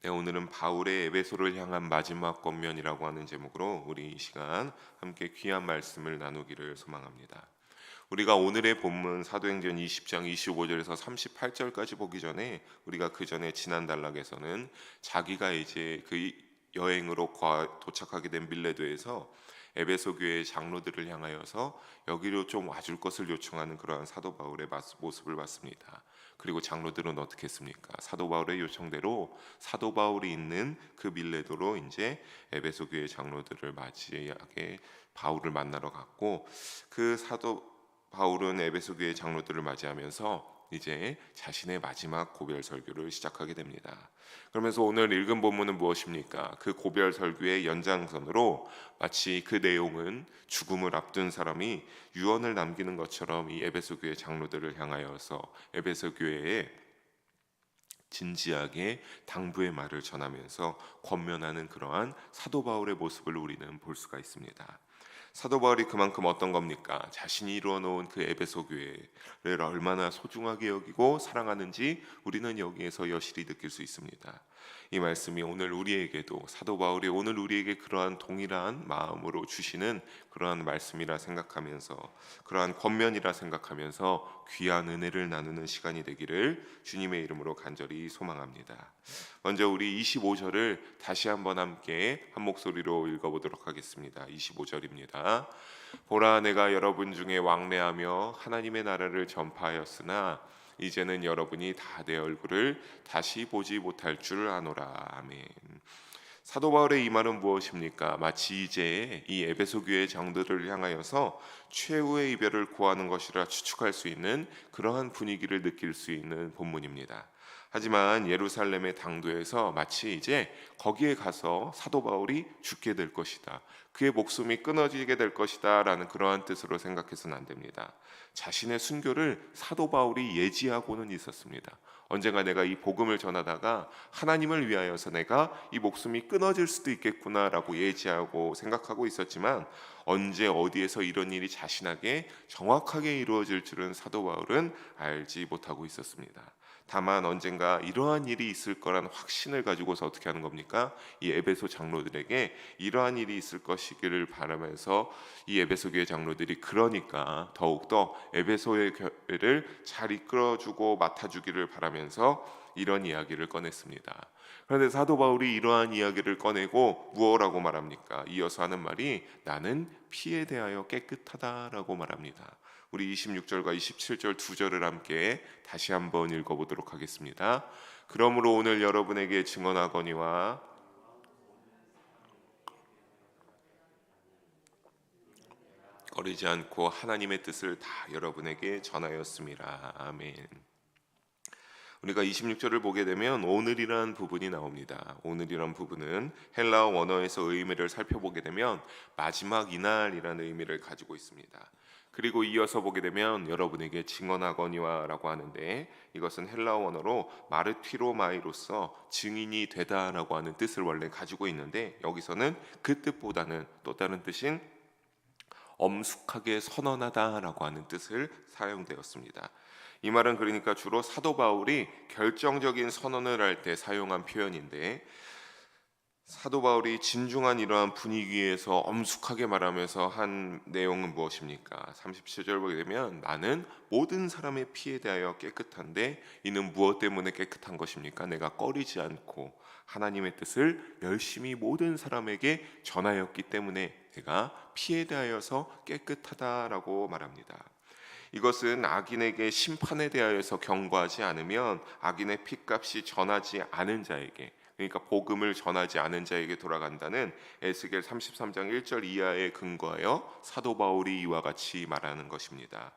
네, 오늘은 바울의 에베소를 향한 마지막 권면이라고 하는 제목으로 우리 이 시간 함께 귀한 말씀을 나누기를 소망합니다. 우리가 오늘의 본문 사도행전 20장 25절에서 38절까지 보기 전에 우리가 그 전에 지난 단락에서는 자기가 이제 그 여행으로 도착하게 된 밀레도에서 에베소 교회의 장로들을 향하여서 여기로 좀 와줄 것을 요청하는 그러한 사도 바울의 모습을 봤습니다. 그리고 장로들은 어떻게 했습니까? 사도 바울의 요청대로 사도 바울이 있는 그 밀레도로 이제 에베소 교회 장로들을 맞이하게 바울을 만나러 갔고, 그 사도 바울은 에베소 교회 장로들을 맞이하면서 이제 자신의 마지막 고별 설교를 시작하게 됩니다. 그러면서 오늘 읽은 본문은 무엇입니까? 그 고별 설교의 연장선으로 마치 그 내용은 죽음을 앞둔 사람이 유언을 남기는 것처럼 이 에베소 교회 장로들을 향하여서 에베소 교회에 진지하게 당부의 말을 전하면서 권면하는 그러한 사도 바울의 모습을 우리는 볼 수가 있습니다. 사도 바울이 그만큼 어떤 겁니까? 자신이 이루어 놓은 그 에베소 교회를 얼마나 소중하게 여기고 사랑하는지 우리는 여기에서 여실히 느낄 수 있습니다. 이 말씀이 오늘 우리에게도 사도 바울이 오늘 우리에게 그러한 동일한 마음으로 주시는 그러한 말씀이라 생각하면서, 그러한 권면이라 생각하면서 귀한 은혜를 나누는 시간이 되기를 주님의 이름으로 간절히 소망합니다. 먼저 우리 25절을 다시 한번 함께 한 목소리로 읽어보도록 하겠습니다. 25절입니다. 보라, 내가 여러분 중에 왕래하며 하나님의 나라를 전파하였으나 이제는 여러분이 다 내 얼굴을 다시 보지 못할 줄 아노라. 아멘. 사도 바울의 이 말은 무엇입니까? 마치 이제 이 에베소 교회 장로들을 향하여서 최후의 이별을 고하는 것이라 추측할 수 있는 그러한 분위기를 느낄 수 있는 본문입니다. 하지만 예루살렘의 당도에서 마치 이제 거기에 가서 사도 바울이 죽게 될 것이다, 그의 목숨이 끊어지게 될 것이다 라는 그러한 뜻으로 생각해서는 안 됩니다. 자신의 순교를 사도 바울이 예지하고는 있었습니다. 언젠가 내가 이 복음을 전하다가 하나님을 위하여서 내가 이 목숨이 끊어질 수도 있겠구나라고 예지하고 생각하고 있었지만, 언제 어디에서 이런 일이 자신에게 정확하게 이루어질 줄은 사도 바울은 알지 못하고 있었습니다. 다만 언젠가 이러한 일이 있을 거란 확신을 가지고서 어떻게 하는 겁니까? 이 에베소 장로들에게 이러한 일이 있을 것이기를 바라면서 이 에베소 교회 장로들이 그러니까 더욱더 에베소의 교회를 잘 이끌어주고 맡아주기를 바라면서 이런 이야기를 꺼냈습니다. 그런데 사도 바울이 이러한 이야기를 꺼내고 무엇라고 말합니까? 이어서 하는 말이 나는 피에 대하여 깨끗하다라고 말합니다. 우리 26절과 27절 두 절을 함께 다시 한번 읽어보도록 하겠습니다. 그러므로 오늘 여러분에게 증언하거니와 꺼리지 않고 하나님의 뜻을 다 여러분에게 전하였습니다. 아멘. 우리가 26절을 보게 되면 오늘이란 부분이 나옵니다. 오늘이란 부분은 헬라어 원어에서 의미를 살펴보게 되면 마지막 이날이라는 의미를 가지고 있습니다. 그리고 이어서 보게 되면 여러분에게 증언하거니와 라고 하는데, 이것은 헬라어 원어로 마르티로마이로서 증인이 되다 라고 하는 뜻을 원래 가지고 있는데, 여기서는 그 뜻보다는 또 다른 뜻인 엄숙하게 선언하다 라고 하는 뜻을 사용되었습니다. 이 말은 그러니까 주로 사도 바울이 결정적인 선언을 할 때 사용한 표현인데, 사도 바울이 진중한 이러한 분위기에서 엄숙하게 말하면서 한 내용은 무엇입니까? 37절 보게 되면 나는 모든 사람의 피에 대하여 깨끗한데 이는 무엇 때문에 깨끗한 것입니까? 내가 꺼리지 않고 하나님의 뜻을 열심히 모든 사람에게 전하였기 때문에 내가 피에 대하여서 깨끗하다라고 말합니다. 이것은 악인에게 심판에 대하여서 경고하지 않으면 악인의 피값이 전하지 않은 자에게, 그러니까 복음을 전하지 않은 자에게 돌아간다는 에스겔 33장 1절 이하에 근거하여 사도 바울이 이와 같이 말하는 것입니다.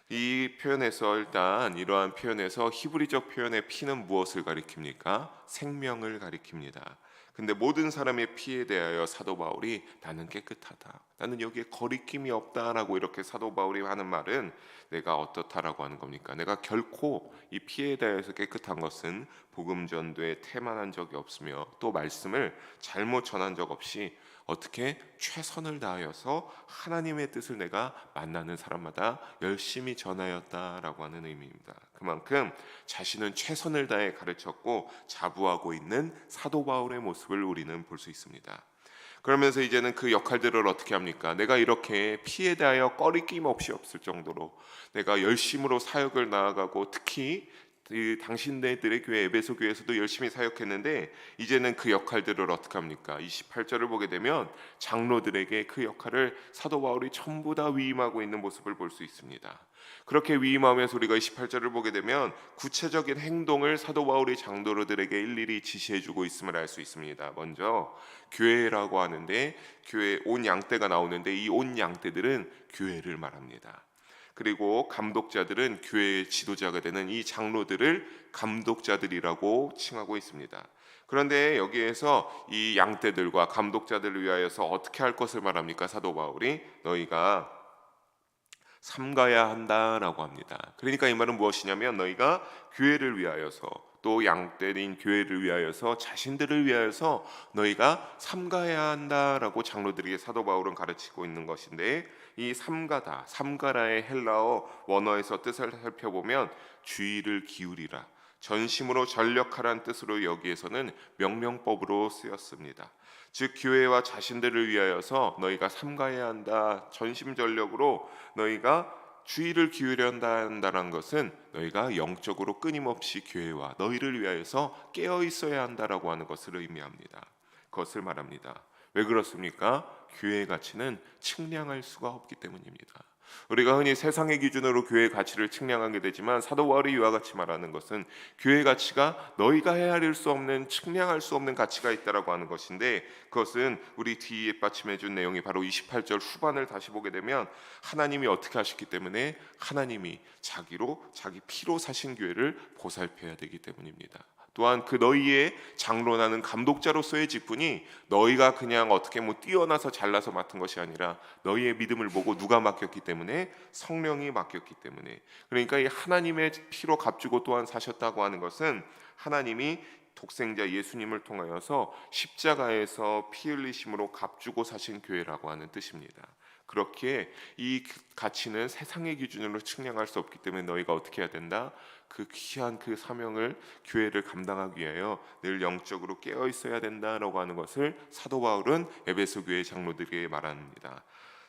이 표현에서 일단 이러한 표현에서 히브리적 표현의 피는 무엇을 가리킵니까? 생명을 가리킵니다. 근데 모든 사람의 피에 대하여 사도 바울이 나는 깨끗하다, 나는 여기에 거리낌이 없다라고 이렇게 사도 바울이 하는 말은 내가 어떻다라고 하는 겁니까? 내가 결코 이 피에 대해서 깨끗한 것은 복음 전도에 태만한 적이 없으며 또 말씀을 잘못 전한 적 없이 어떻게 최선을 다하여서 하나님의 뜻을 내가 만나는 사람마다 열심히 전하였다라고 하는 의미입니다. 그만큼 자신은 최선을 다해 가르쳤고 자부하고 있는 사도 바울의 모습을 우리는 볼 수 있습니다. 그러면서 이제는 그 역할들을 어떻게 합니까? 내가 이렇게 피에 대하여 꺼리낌 없이 없을 정도로 내가 열심으로 사역을 나아가고, 특히 당신네들의 교회 에베소 교회에서도 열심히 사역했는데 이제는 그 역할들을 어떻게 합니까? 28절을 보게 되면 장로들에게 그 역할을 사도 바울이 전부 다 위임하고 있는 모습을 볼 수 있습니다. 그렇게 위임하면서 우리가 28절을 보게 되면 구체적인 행동을 사도 바울이 장로들에게 일일이 지시해주고 있음을 알 수 있습니다. 먼저 교회라고 하는데 교회 온 양떼가 나오는데 이 온 양떼들은 교회를 말합니다. 그리고 감독자들은 교회의 지도자가 되는 이 장로들을 감독자들이라고 칭하고 있습니다. 그런데 여기에서 이 양떼들과 감독자들을 위하여서 어떻게 할 것을 말합니까? 사도 바울이 너희가 삼가야 한다라고 합니다. 그러니까 이 말은 무엇이냐면 너희가 교회를 위하여서, 또 양떼인 교회를 위하여서, 자신들을 위하여서 너희가 삼가야 한다라고 장로들에게 사도 바울은 가르치고 있는 것인데, 이 삼가다, 삼가라의 헬라어 원어에서 뜻을 살펴보면 주의를 기울이라, 전심으로 전력하라는 뜻으로 여기에서는 명령법으로 쓰였습니다. 즉 교회와 자신들을 위하여서 너희가 삼가해야 한다, 전심전력으로 너희가 주의를 기울여야 한다는 것은 너희가 영적으로 끊임없이 교회와 너희를 위하여서 깨어 있어야 한다라고 하는 것을 의미합니다. 그것을 말합니다. 왜 그렇습니까? 교회의 가치는 측량할 수가 없기 때문입니다. 우리가 흔히 세상의 기준으로 교회의 가치를 측량하게 되지만 사도 바울이 이와 같이 말하는 것은 교회의 가치가 너희가 헤아릴 수 없는, 측량할 수 없는 가치가 있다라고 하는 것인데, 그것은 우리 뒤에 받침해 준 내용이 바로 28절 후반을 다시 보게 되면 하나님이 어떻게 하셨기 때문에, 하나님이 자기 피로 사신 교회를 보살펴야 되기 때문입니다. 또한 그 너희의 장로나는 감독자로서의 직분이 너희가 그냥 어떻게 뛰어나서 잘나서 맡은 것이 아니라 너희의 믿음을 보고 누가 맡겼기 때문에? 성령이 맡겼기 때문에. 그러니까 이 하나님의 피로 값주고 또한 사셨다고 하는 것은 하나님이 독생자 예수님을 통하여서 십자가에서 피 흘리심으로 값주고 사신 교회라고 하는 뜻입니다. 그렇게 이 가치는 세상의 기준으로 측량할 수 없기 때문에 너희가 어떻게 해야 된다? 그 귀한 그 사명을, 교회를 감당하기 위하여 늘 영적으로 깨어 있어야 된다라고 하는 것을 사도 바울은 에베소 교회 장로들에게 말합니다.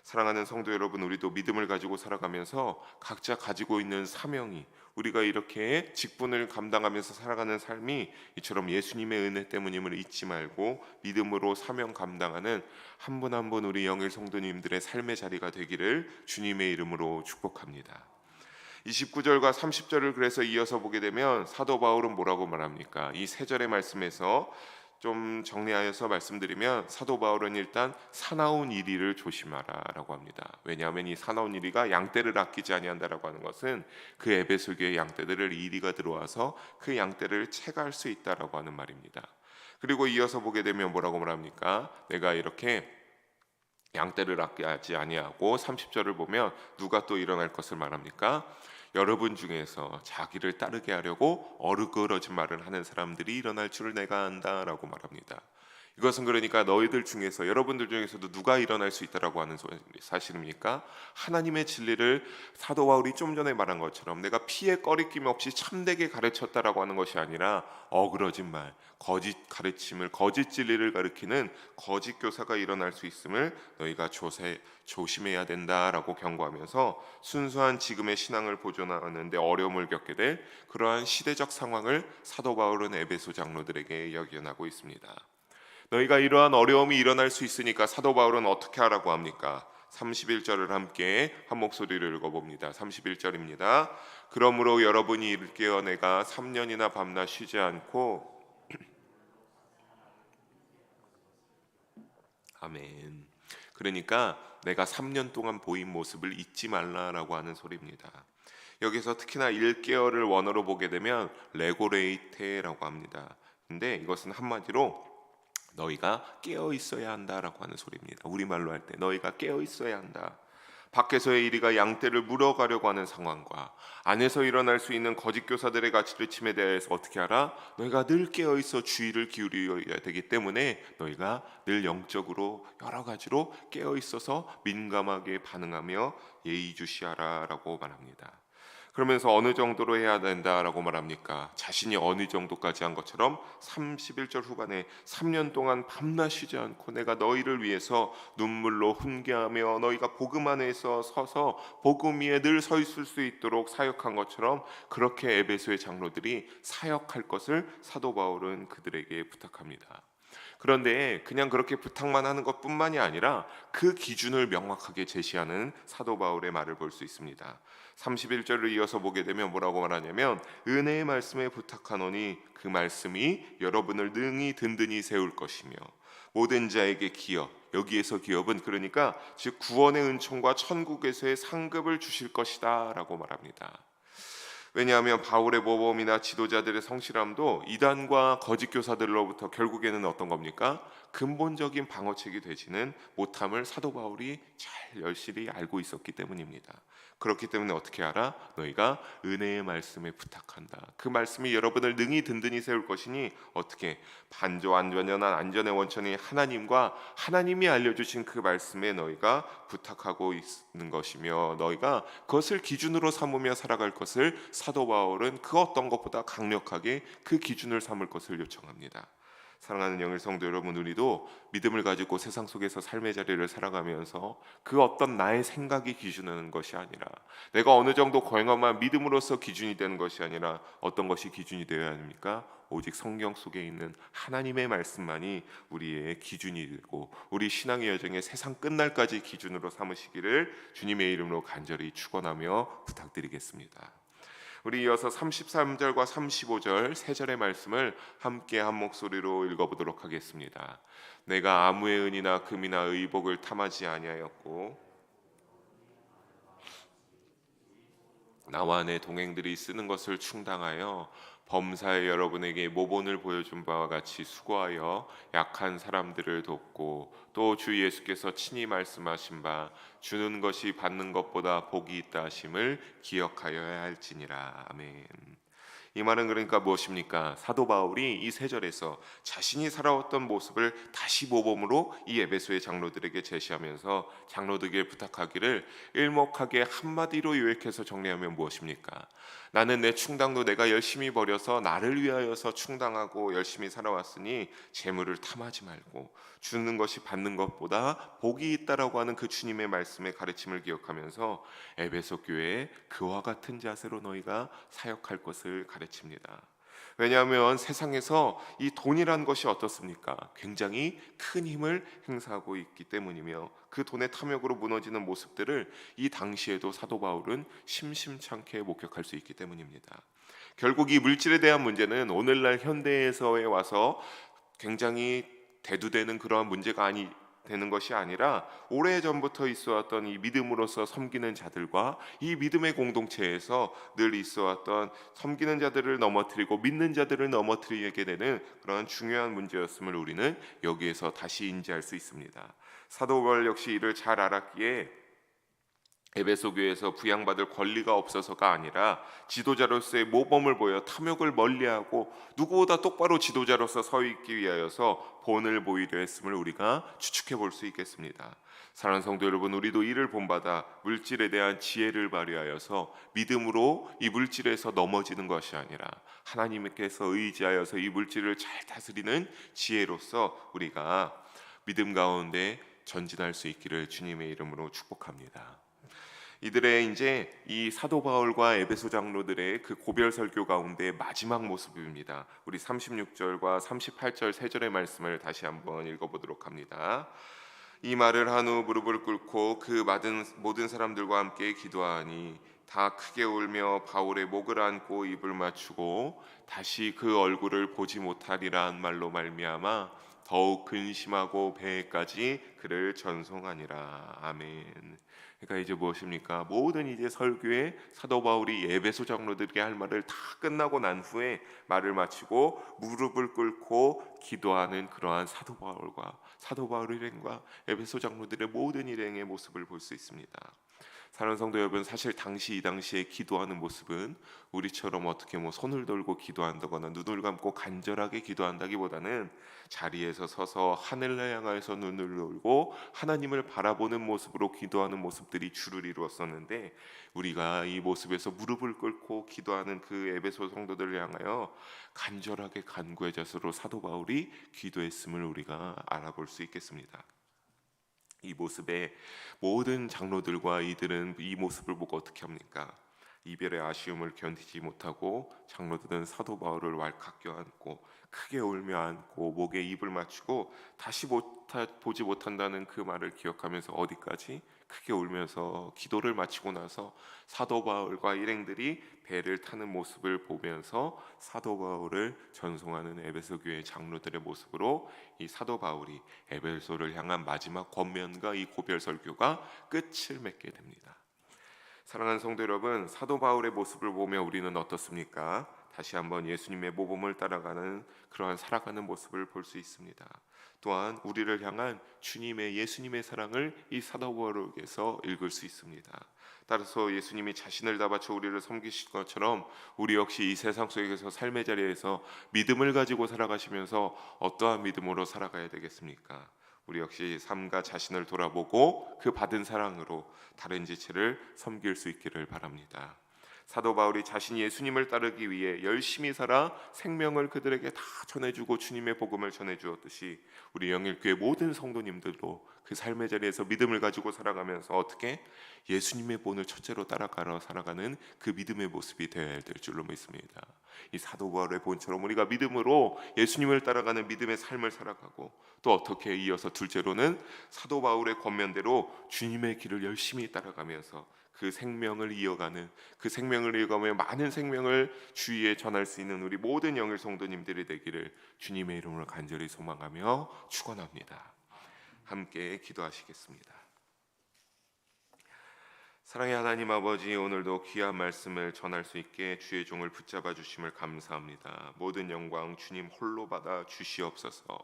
사랑하는 성도 여러분, 우리도 믿음을 가지고 살아가면서 각자 가지고 있는 사명이, 우리가 이렇게 직분을 감당하면서 살아가는 삶이 이처럼 예수님의 은혜 때문임을 잊지 말고 믿음으로 사명 감당하는 한 분 한 분 우리 영일 성도님들의 삶의 자리가 되기를 주님의 이름으로 축복합니다. 29절과 30절을 그래서 이어서 보게 되면 사도 바울은 뭐라고 말합니까? 이 세 절의 말씀에서 좀 정리하여서 말씀드리면 사도 바울은 일단 사나운 이리를 조심하라라고 합니다. 왜냐하면 이 사나운 이리가 양떼를 아끼지 아니한다라고 하는 것은 그 에베소 교회 양떼들을 이리가 들어와서 그 양떼를 채갈 수 있다라고 하는 말입니다. 그리고 이어서 보게 되면 뭐라고 말합니까? 내가 이렇게 양떼를 아끼지 아니하고 30절을 보면 누가 또 일어날 것을 말합니까? 여러분 중에서 자기를 따르게 하려고 어르거러진 말을 하는 사람들이 일어날 줄을 내가 안다라고 말합니다. 이것은 그러니까 너희들 중에서, 여러분들 중에서도 누가 일어날 수 있다라고 하는 사실입니까? 하나님의 진리를 사도 바울이 좀 전에 말한 것처럼 내가 피에 꺼리낌 없이 참되게 가르쳤다라고 하는 것이 아니라 어그러진 말, 거짓 가르침을, 거짓 진리를 가르치는 거짓 교사가 일어날 수 있음을 너희가 조심해야 된다라고 경고하면서 순수한 지금의 신앙을 보존하는데 어려움을 겪게 될 그러한 시대적 상황을 사도 바울은 에베소 장로들에게 예견하고 있습니다. 너희가 이러한 어려움이 일어날 수 있으니까 사도 바울은 어떻게 하라고 합니까? 31절을 함께 한 목소리를 읽어봅니다. 31절입니다. 그러므로 여러분이 일깨어 내가 3년이나 밤낮 쉬지 않고 아멘. 그러니까 내가 3년 동안 보인 모습을 잊지 말라라고 하는 소리입니다. 여기서 특히나 일깨어를 원어로 보게 되면 레고레이테라고 합니다. 근데 이것은 한마디로 너희가 깨어 있어야 한다라고 하는 소리입니다. 우리말로 할 때 너희가 깨어 있어야 한다. 밖에서의 이리가 양떼를 물어가려고 하는 상황과 안에서 일어날 수 있는 거짓 교사들의 가르침에 대해서 어떻게 알아? 너희가 늘 깨어 있어 주의를 기울여야 되기 때문에 너희가 늘 영적으로 여러 가지로 깨어 있어서 민감하게 반응하며 예의주시하라라고 말합니다. 그러면서 어느 정도로 해야 된다라고 말합니까? 자신이 어느 정도까지 한 것처럼 31절 후반에 3년 동안 밤낮 쉬지 않고 내가 너희를 위해서 눈물로 훈계하며 너희가 복음 안에서 서서 복음 위에 늘 서 있을 수 있도록 사역한 것처럼 그렇게 에베소의 장로들이 사역할 것을 사도 바울은 그들에게 부탁합니다. 그런데 그냥 그렇게 부탁만 하는 것뿐만이 아니라 그 기준을 명확하게 제시하는 사도 바울의 말을 볼 수 있습니다. 31절을 이어서 보게 되면 뭐라고 말하냐면 은혜의 말씀에 부탁하노니 그 말씀이 여러분을 능히 든든히 세울 것이며 모든 자에게 기업, 여기에서 기업은 그러니까 즉 구원의 은총과 천국에서의 상급을 주실 것이다 라고 말합니다. 왜냐하면 바울의 모범이나 지도자들의 성실함도 이단과 거짓 교사들로부터 결국에는 어떤 겁니까? 근본적인 방어책이 되지는 못함을 사도 바울이 잘 열실히 알고 있었기 때문입니다. 그렇기 때문에 어떻게 알아? 너희가 은혜의 말씀에 부탁한다. 그 말씀이 여러분을 능히 든든히 세울 것이니 어떻게 반조 안전한 안전의 원천이 하나님과 하나님이 알려주신 그 말씀에 너희가 부탁하고 있는 것이며 너희가 그것을 기준으로 삼으며 살아갈 것을 사도 바울은 그 어떤 것보다 강력하게 그 기준을 삼을 것을 요청합니다. 사랑하는 영일 성도 여러분, 우리도 믿음을 가지고 세상 속에서 삶의 자리를 살아가면서 그 어떤 나의 생각이 기준하는 것이 아니라 내가 어느 정도 거행하면 믿음으로서 기준이 되는 것이 아니라 어떤 것이 기준이 되어야 합니까? 오직 성경 속에 있는 하나님의 말씀만이 우리의 기준이 되고 우리 신앙의 여정에 세상 끝날까지 기준으로 삼으시기를 주님의 이름으로 간절히 축원하며 부탁드리겠습니다. 우리 이어서 33절과 35절 세 절의 말씀을 함께 한 목소리로 읽어보도록 하겠습니다. 내가 아무의 은이나 금이나 의복을 탐하지 아니하였고 나와 내 동행들이 쓰는 것을 충당하여 범사에 여러분에게 모본을 보여준 바와 같이 수고하여 약한 사람들을 돕고 또 주 예수께서 친히 말씀하신 바 주는 것이 받는 것보다 복이 있다 하심을 기억하여야 할지니라. 아멘. 이 말은 그러니까 무엇입니까? 사도 바울이 이 세 절에서 자신이 살아왔던 모습을 다시 모범으로 이 에베소의 장로들에게 제시하면서 장로들에게 부탁하기를 일목하게 한마디로 요약해서 정리하면 무엇입니까? 나는 내 충당도 내가 열심히 벌여서 나를 위하여서 충당하고 열심히 살아왔으니 재물을 탐하지 말고 주는 것이 받는 것보다 복이 있다라고 하는 그 주님의 말씀의 가르침을 기억하면서 에베소 교회에 그와 같은 자세로 너희가 사역할 것을 가르칩니다. 왜냐하면 세상에서 이 돈이란 것이 어떻습니까? 굉장히 큰 힘을 행사하고 있기 때문이며 그 돈의 탐욕으로 무너지는 모습들을 이 당시에도 사도 바울은 심심찮게 목격할 수 있기 때문입니다. 결국 이 물질에 대한 문제는 오늘날 현대에서에 와서 굉장히 대두되는 그러한 문제가 되는 것이 아니라 오래전부터 있어왔던 이 믿음으로서 섬기는 자들과 이 믿음의 공동체에서 늘 있어왔던 섬기는 자들을 넘어뜨리고 믿는 자들을 넘어뜨리게 되는 그런 중요한 문제였음을 우리는 여기에서 다시 인지할 수 있습니다. 사도 바울 역시 이를 잘 알았기에 에베소 교회에서 부양받을 권리가 없어서가 아니라 지도자로서의 모범을 보여 탐욕을 멀리하고 누구보다 똑바로 지도자로서 서 있기 위하여서 본을 보이려 했음을 우리가 추측해 볼 수 있겠습니다. 사랑하는 성도 여러분, 우리도 이를 본받아 물질에 대한 지혜를 발휘하여서 믿음으로 이 물질에서 넘어지는 것이 아니라 하나님께서 의지하여서 이 물질을 잘 다스리는 지혜로서 우리가 믿음 가운데 전진할 수 있기를 주님의 이름으로 축복합니다. 이들의 이제 이 사도 바울과 에베소 장로들의 그 고별 설교 가운데 마지막 모습입니다. 우리 36절과 38절 세 절의 말씀을 다시 한번 읽어보도록 합니다. 이 말을 한 후 무릎을 꿇고 그 모든 사람들과 함께 기도하니 다 크게 울며 바울의 목을 안고 입을 맞추고 다시 그 얼굴을 보지 못하리라 한 말로 말미암아 더욱 근심하고 배에까지 그를 전송하니라. 아멘. 그러니까 이제 무엇입니까? 모든 이제 설교에 사도 바울이 에베소 장로들에게 할 말을 다 끝나고 난 후에 말을 마치고 무릎을 꿇고 기도하는 그러한 사도 바울 일행과 에베소 장로들의 모든 일행의 모습을 볼 수 있습니다. 사랑하는 성도 여러분, 사실 이 당시에 기도하는 모습은 우리처럼 어떻게 손을 들고 기도한다거나 눈을 감고 간절하게 기도한다기보다는 자리에서 서서 하늘을 향하여서 눈을 돌고 하나님을 바라보는 모습으로 기도하는 모습들이 주를 이루었었는데, 우리가 이 모습에서 무릎을 꿇고 기도하는 그 에베소 성도들을 향하여 간절하게 간구의 자세로 사도 바울이 기도했음을 우리가 알아볼 수 있겠습니다. 이 모습에 모든 장로들과 이들은 이 모습을 보고 어떻게 합니까? 이별의 아쉬움을 견디지 못하고 장로들은 사도 바울을 왈칵 껴안고 크게 울며 안고 목에 입을 맞추고 다시 보지 못한다는 그 말을 기억하면서 어디까지 크게 울면서 기도를 마치고 나서 사도 바울과 일행들이 배를 타는 모습을 보면서 사도 바울을 전송하는 에베소 교회 장로들의 모습으로 이 사도 바울이 에베소를 향한 마지막 권면과 이 고별 설교가 끝을 맺게 됩니다. 사랑하는 성도 여러분, 사도 바울의 모습을 보며 우리는 어떻습니까? 다시 한번 예수님의 모범을 따라가는 그러한 살아가는 모습을 볼 수 있습니다. 또한 우리를 향한 예수님의 사랑을 이 사도 바울에게서 읽을 수 있습니다. 따라서 예수님이 자신을 다 바쳐 우리를 섬기신 것처럼 우리 역시 이 세상 속에서 삶의 자리에서 믿음을 가지고 살아가시면서 어떠한 믿음으로 살아가야 되겠습니까? 우리 역시 삶과 자신을 돌아보고 그 받은 사랑으로 다른 지체를 섬길 수 있기를 바랍니다. 사도 바울이 자신이 예수님을 따르기 위해 열심히 살아 생명을 그들에게 다 전해주고 주님의 복음을 전해주었듯이 우리 영일교회 모든 성도님들도 그 삶의 자리에서 믿음을 가지고 살아가면서 어떻게 예수님의 본을 첫째로 따라가러 살아가는 그 믿음의 모습이 되어야 될 줄로 믿습니다. 이 사도 바울의 본처럼 우리가 믿음으로 예수님을 따라가는 믿음의 삶을 살아가고, 또 어떻게 이어서 둘째로는 사도 바울의 권면대로 주님의 길을 열심히 따라가면서 그 생명을 이어가며 많은 생명을 주위에 전할 수 있는 우리 모든 영일 성도님들이 되기를 주님의 이름으로 간절히 소망하며 축원합니다. 함께 기도하시겠습니다. 사랑의 하나님 아버지, 오늘도 귀한 말씀을 전할 수 있게 주의 종을 붙잡아 주심을 감사합니다. 모든 영광 주님 홀로 받아 주시옵소서.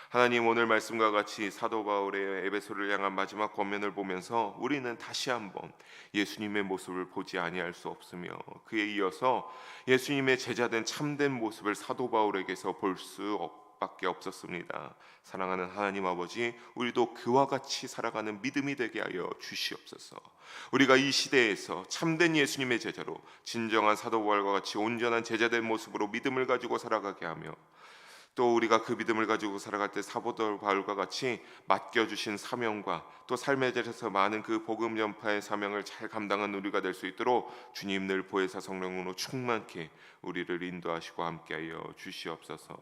하나님, 오늘 말씀과 같이 사도 바울의 에베소를 향한 마지막 권면을 보면서 우리는 다시 한번 예수님의 모습을 보지 아니할 수 없으며, 그에 이어서 예수님의 제자된 참된 모습을 사도 바울에게서 볼 수 밖에 없었습니다. 사랑하는 하나님 아버지, 우리도 그와 같이 살아가는 믿음이 되게 하여 주시옵소서. 우리가 이 시대에서 참된 예수님의 제자로 진정한 사도 바울과 같이 온전한 제자된 모습으로 믿음을 가지고 살아가게 하며, 또 우리가 그 믿음을 가지고 살아갈 때 사도 바울과 같이 맡겨주신 사명과 또 삶의 자리에서 많은 그 복음 전파의 사명을 잘 감당한 우리가 될 수 있도록 주님 늘 보혜사 성령으로 충만케 우리를 인도하시고 함께하여 주시옵소서.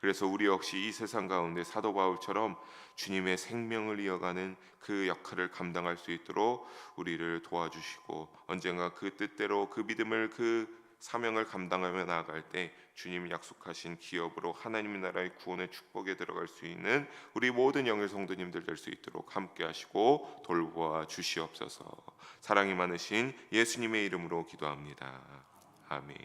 그래서 우리 역시 이 세상 가운데 사도 바울처럼 주님의 생명을 이어가는 그 역할을 감당할 수 있도록 우리를 도와주시고, 언젠가 그 뜻대로 그 믿음을 그 사명을 감당하며 나아갈 때 주님이 약속하신 기업으로 하나님의 나라의 구원의 축복에 들어갈 수 있는 우리 모든 영의 성도님들 될 수 있도록 함께 하시고 돌보아 주시옵소서. 사랑이 많으신 예수님의 이름으로 기도합니다. 아멘.